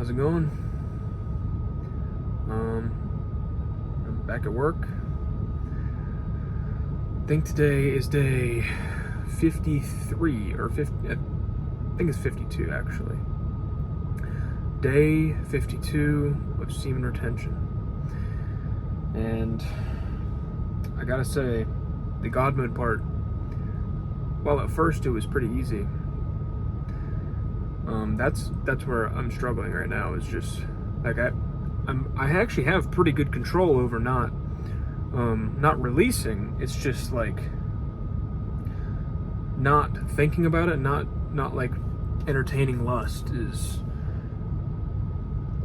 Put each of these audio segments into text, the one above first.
How's it going? I'm back at work. I think today is day 53 or 50. I think it's 52 actually. Day 52 of semen retention. And I gotta say, the God mode part, well, at first it was pretty easy. That's where I'm struggling right now. Is just like I actually have pretty good control over not releasing. It's just like not thinking about it, not like entertaining lust is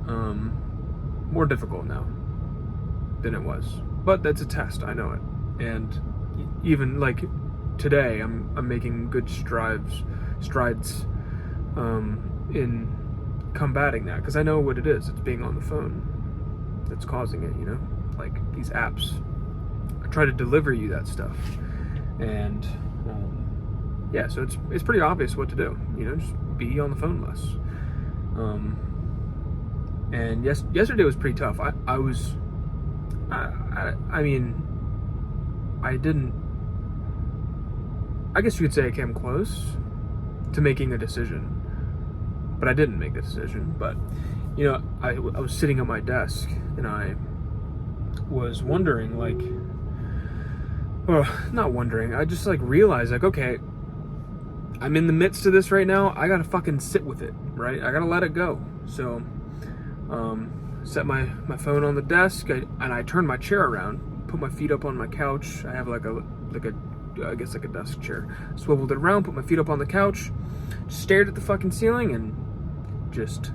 more difficult now than it was. But that's a test, I know it. And even like today, I'm making good strides in combating that, because I know what it is. It's being on the phone that's causing it, you know? Like these apps try to deliver you that stuff. And yeah, so it's pretty obvious what to do, you know, just be on the phone less. And yesterday was pretty tough. I guess you could say I came close to making a decision, but I didn't make the decision. But, you know, I was sitting at my desk and I was wondering, like, well, not wondering, I just like realized, like, okay, I'm in the midst of this right now. I gotta fucking sit with it, right? I gotta let it go. So, set my phone on the desk, and I turned my chair around, put my feet up on my couch. I have like a desk chair. Swiveled it around, put my feet up on the couch, stared at the fucking ceiling, and just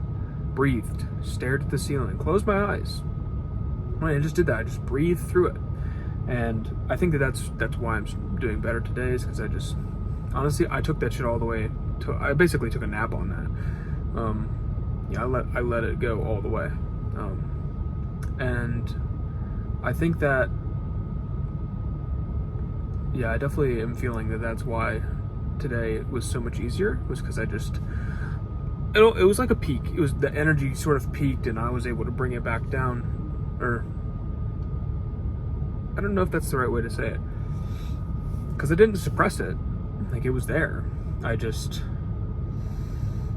breathed. Stared at the ceiling, closed my eyes. I just did that. I just breathed through it. And I think that's why I'm doing better today, is because I just, honestly, I took that shit all the way to, I basically took a nap on that. I let it go all the way. And I think that, yeah, I definitely am feeling that that's why today was so much easier, was because I just, it was like a peak. It was, the energy sort of peaked and I was able to bring it back down. Or, I don't know if that's the right way to say it, because I didn't suppress it. Like, it was there. I just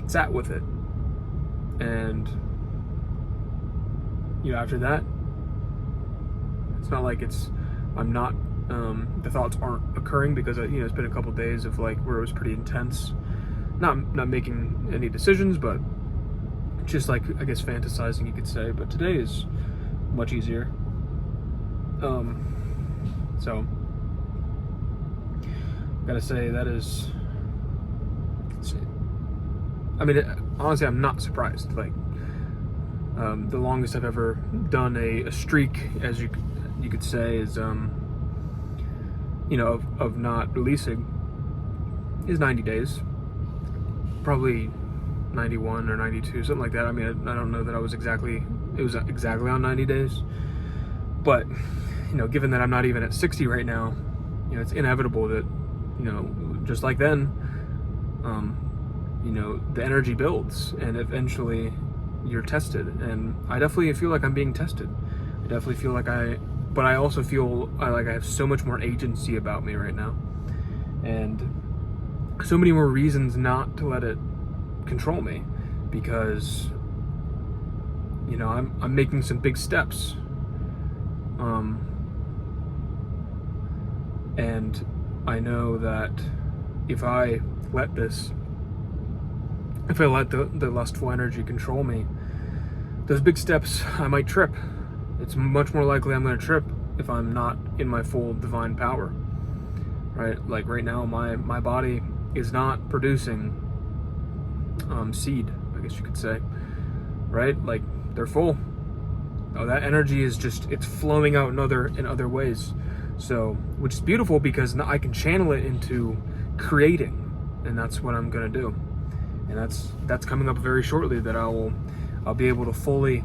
sat with it. And, you know, after that, it's not like I'm not, the thoughts aren't occurring, because, you know, it's been a couple days of like where it was pretty intense. Not making any decisions, but just like, I guess, fantasizing, you could say. But today is much easier. So gotta say that is, I mean, honestly, I'm not surprised. Like, the longest I've ever done a streak, as you could say, is you know, of not releasing, is 90 days. Probably 91 or 92, something like that. I mean, I don't know that it was exactly on 90 days. But, you know, given that I'm not even at 60 right now, you know, it's inevitable that, you know, just like then, you know, the energy builds and eventually you're tested. And I definitely feel like I'm being tested. I definitely feel like but I also feel like I have so much more agency about me right now. And so many more reasons not to let it control me, because, you know, I'm making some big steps. And I know that if I let the lustful energy control me, those big steps, I might trip. It's much more likely I'm going to trip if I'm not in my full divine power, right? Like right now, my body is not producing seed, I guess you could say, right? Like, they're full. Oh, that energy is just, it's flowing out in other ways. So, which is beautiful, because now I can channel it into creating, and that's what I'm gonna do. And that's coming up very shortly, that I'll be able to fully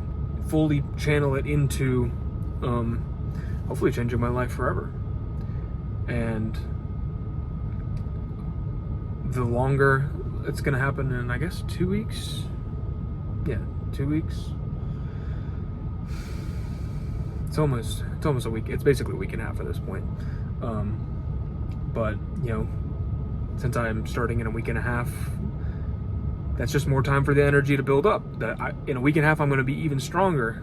channel it into hopefully changing my life forever. And the longer it's gonna happen, in I guess 2 weeks, yeah, 2 weeks. It's almost a week. It's basically a week and a half at this point. But since I'm starting in a week and a half, that's just more time for the energy to build up. In a week and a half, I'm going to be even stronger.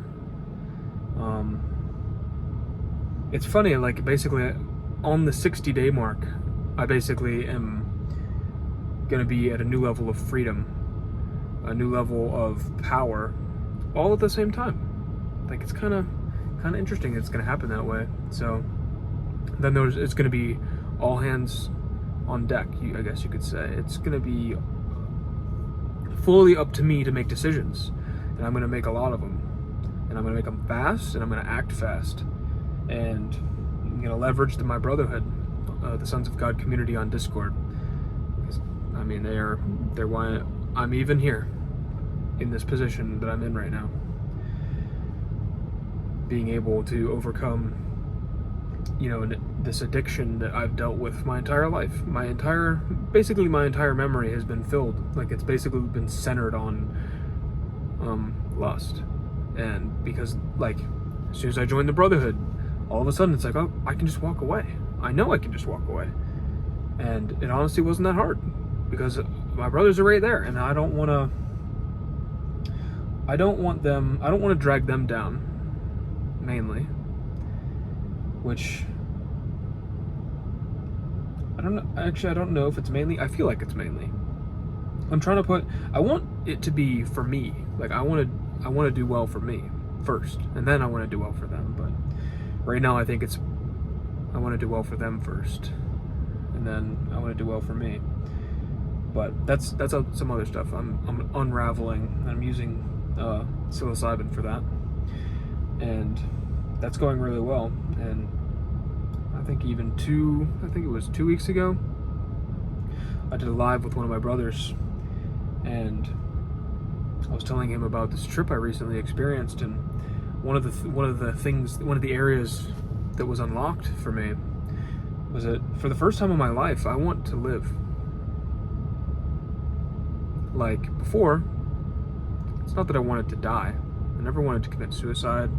It's funny, like basically on the 60-day mark, I basically am going to be at a new level of freedom, a new level of power, all at the same time. Like it's kind of interesting it's going to happen that way. So then it's going to be all hands on deck, I guess you could say. It's going to be fully up to me to make decisions, and I'm going to make a lot of them, and I'm going to make them fast, and I'm going to act fast, and I'm going to leverage my brotherhood, the Sons of God community on Discord. I mean, they're why I'm even here in this position that I'm in right now, being able to overcome this addiction that I've dealt with my entire life. Basically my entire memory has been filled, like it's basically been centered on lust. And because like as soon as I joined the Brotherhood, all of a sudden it's like, oh, I can just walk away. I know I can just walk away. And it honestly wasn't that hard, because my brothers are right there, and I don't want to drag them down, mainly, which I don't know if it's mainly. I feel like it's mainly. I want it to be for me. Like I want to do well for me first, and then I want to do well for them. But right now I think I want to do well for them first, and then I want to do well for me. But that's some other stuff I'm unraveling. I'm using psilocybin for that, and that's going really well. And I think it was 2 weeks ago, I did a live with one of my brothers, and I was telling him about this trip I recently experienced, and one of the areas that was unlocked for me was that for the first time in my life, I want to live. Like before, it's not that I wanted to die. I never wanted to commit suicide,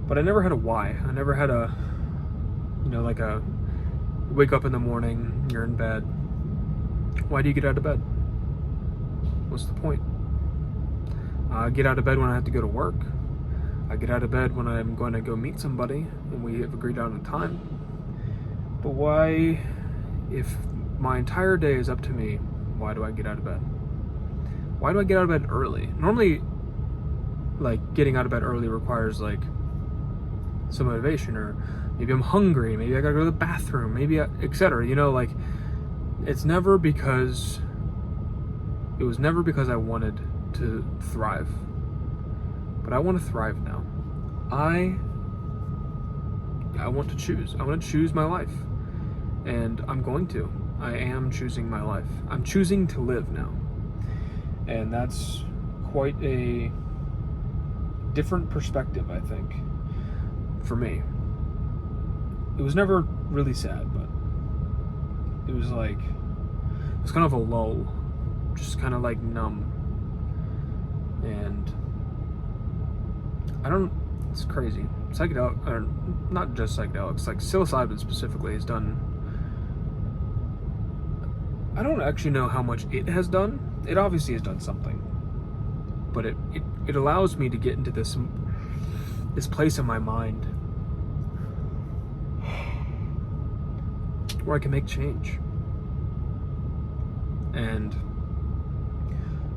but I never had a why. I never had a, like a, you wake up in the morning, you're in bed. Why do you get out of bed? What's the point? I get out of bed when I have to go to work. I get out of bed when I'm going to go meet somebody and we have agreed on a time. But why, if my entire day is up to me, why do I get out of bed? Why do I get out of bed early? Normally, like, getting out of bed early requires, like, some motivation, or maybe I'm hungry, maybe I gotta go to the bathroom, maybe etc. Like, it was never because I wanted to thrive. But I want to thrive now. I want to choose. I want to choose my life. And I'm going to. I am choosing my life. I'm choosing to live now. And that's quite a different perspective, I think, for me. It was never really sad, but it was kind of a lull, just kind of like numb. And it's crazy. Psychedelic, or not just psychedelics, like psilocybin specifically has done, I don't actually know how much it has done. It obviously has done something, but it allows me to get into this place in my mind where I can make change. And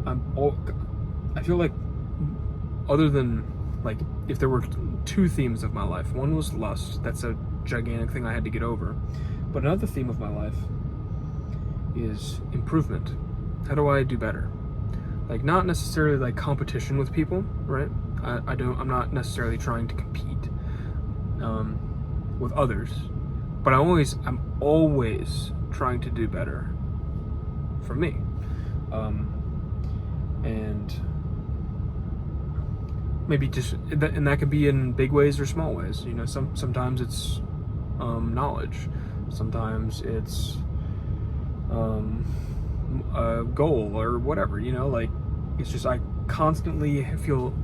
I feel like, other than, like, if there were two themes of my life, one was lust. That's a gigantic thing I had to get over. But another theme of my life is improvement. How do I do better? Like, not necessarily like competition with people, right? I'm not necessarily trying to compete with others, but I'm always trying to do better for me. And maybe and that could be in big ways or small ways. Sometimes it's knowledge, sometimes it's a goal or whatever. Like, it's just I constantly feel,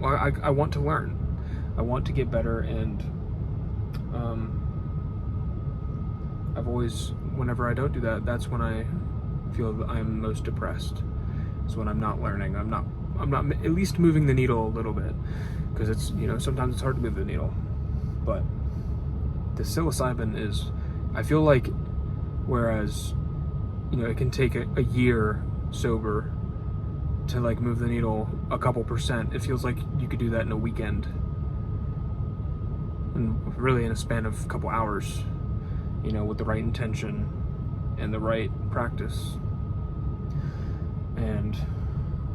I want to learn. I want to get better, and I've always, whenever I don't do that, that's when I feel that I'm most depressed. It's when I'm not learning. I'm not at least moving the needle a little bit, because it's, sometimes it's hard to move the needle. But the psilocybin is, I feel like, whereas, it can take a year sober to like move the needle a couple percent, it feels like you could do that in a weekend, and really in a span of a couple hours, with the right intention and the right practice. And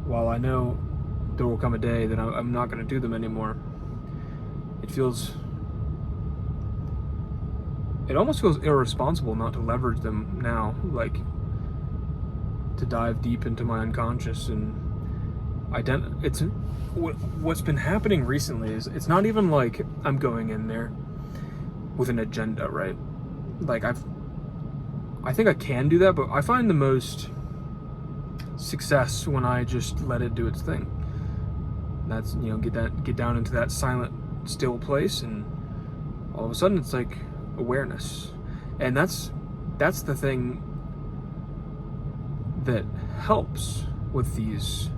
while I know there will come a day that I'm not going to do them anymore, it almost feels irresponsible not to leverage them now, like to dive deep into my unconscious and what's been happening recently is, it's not even like I'm going in there with an agenda, right? Like I think I can do that, but I find the most success when I just let it do its thing. That's, get down into that silent, still place, and all of a sudden it's like awareness. And that's the thing that helps with these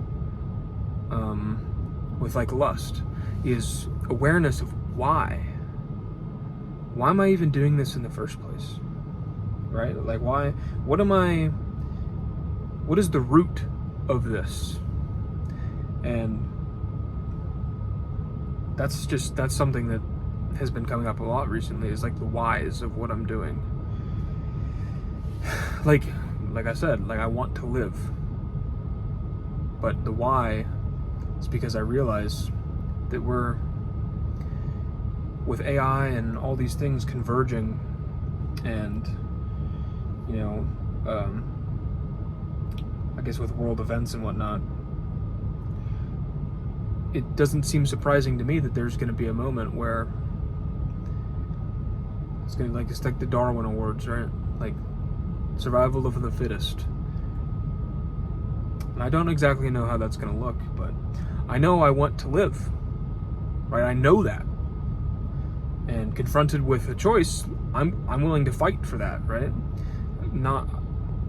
with like lust, is awareness of why am I even doing this in the first place, right? Like what is the root of this? And that's something that has been coming up a lot recently, is like the whys of what I'm doing. Like I said, like I want to live, but the why is because I realize that we're, with AI and all these things converging, and I guess with world events and whatnot, it doesn't seem surprising to me that there's going to be a moment where it's like the Darwin Awards, right? Like survival of the fittest. And I don't exactly know how that's going to look, but I know I want to live, right? I know that. And confronted with a choice, I'm willing to fight for that, right? Not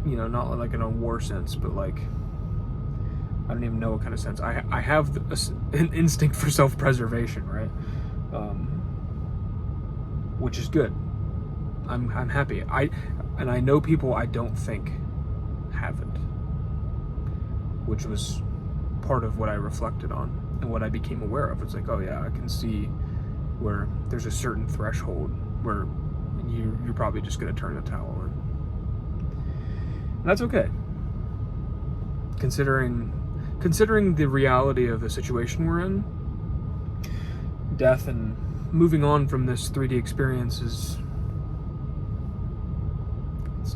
like in a war sense, but like, I don't even know what kind of sense. I have an instinct for self-preservation, right? Which is good. I'm happy. I know people I don't think have it, which was part of what I reflected on and what I became aware of. It's like, oh yeah, I can see where there's a certain threshold where you're probably just going to turn the towel in. And that's okay. Considering the reality of the situation we're in, death and moving on from this 3D experience it's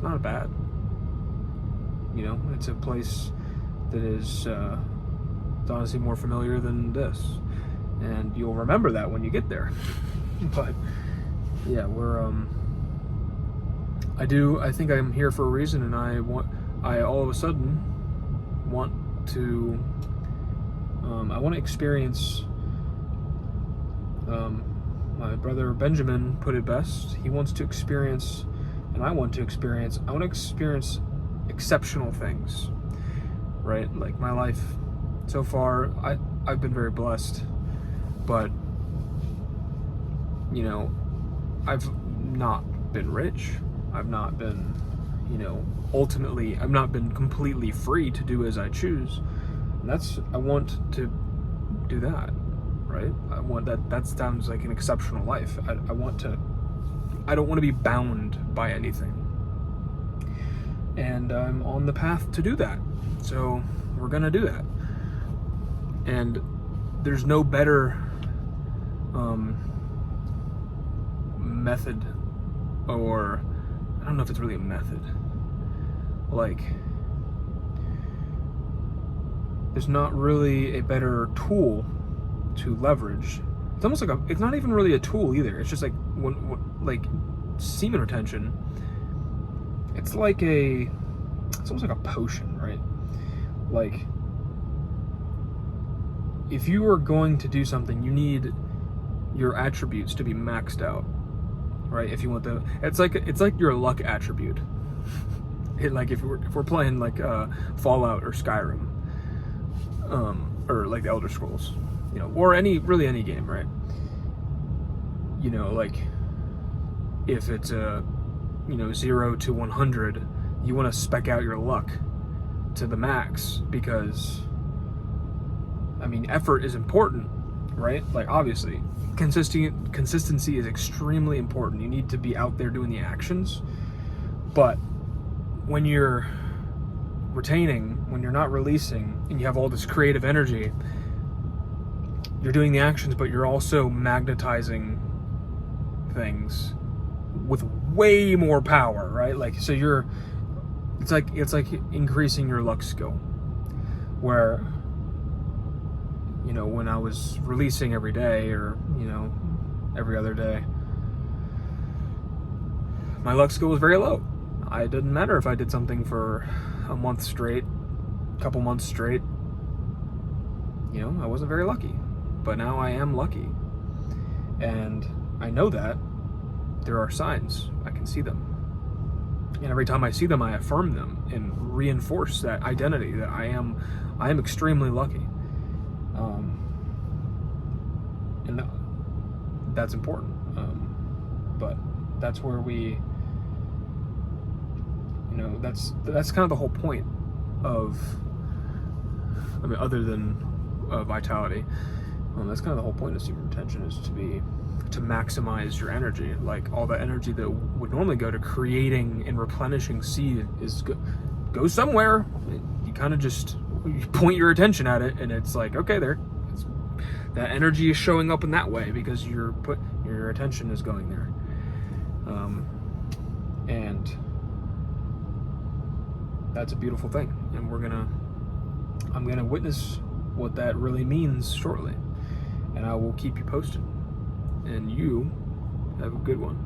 not bad. It's a place that is honestly more familiar than this. And you'll remember that when you get there. But yeah, I think I'm here for a reason, and I all of a sudden want to experience, my brother Benjamin put it best. He wants to experience, and I want to experience exceptional things, right? Like my life so far, I've been very blessed, but I've not been rich. I've not been, ultimately, I've not been completely free to do as I choose. And I want to do that, right? I want that sounds like an exceptional life. I don't want to be bound by anything. And I'm on the path to do that. So we're gonna do that. And there's no better method, or I don't know if it's really a method. Like, there's not really a better tool to leverage. It's almost like it's not even really a tool either. It's just like like semen retention. It's almost like a potion, right? Like if you are going to do something, you need your attributes to be maxed out, right? If you want it's like your luck attribute. Like if we're playing like Fallout or Skyrim, or like the Elder Scrolls, you know, or any game, right? You know, like if it's 0 to 100, you want to spec out your luck to the max, because I mean, effort is important, right? Like, obviously consistency is extremely important. You need to be out there doing the actions, but when you're retaining, when you're not releasing, and you have all this creative energy, you're doing the actions, but you're also magnetizing things with way more power, right? Like, so it's like increasing your luck skill, where, you know, when I was releasing every day, or, you know, every other day, my luck skill was very low. It didn't matter if I did something for a month straight, a couple months straight, you know, I wasn't very lucky. But now I am lucky. And I know that there are signs. I can see them. And every time I see them, I affirm them and reinforce that identity that I am extremely lucky. And that's important. But that's where we, you know, that's kind of the whole point of, I mean, other than vitality, that's kind of the whole point of semen retention, is to maximize your energy. Like, all the energy that would normally go to creating and replenishing seed goes somewhere. You kind of just point your attention at it, and it's like, okay, that energy is showing up in that way because your attention is going there. And that's a beautiful thing, and I'm gonna witness what that really means shortly, and I will keep you posted. And you have a good one.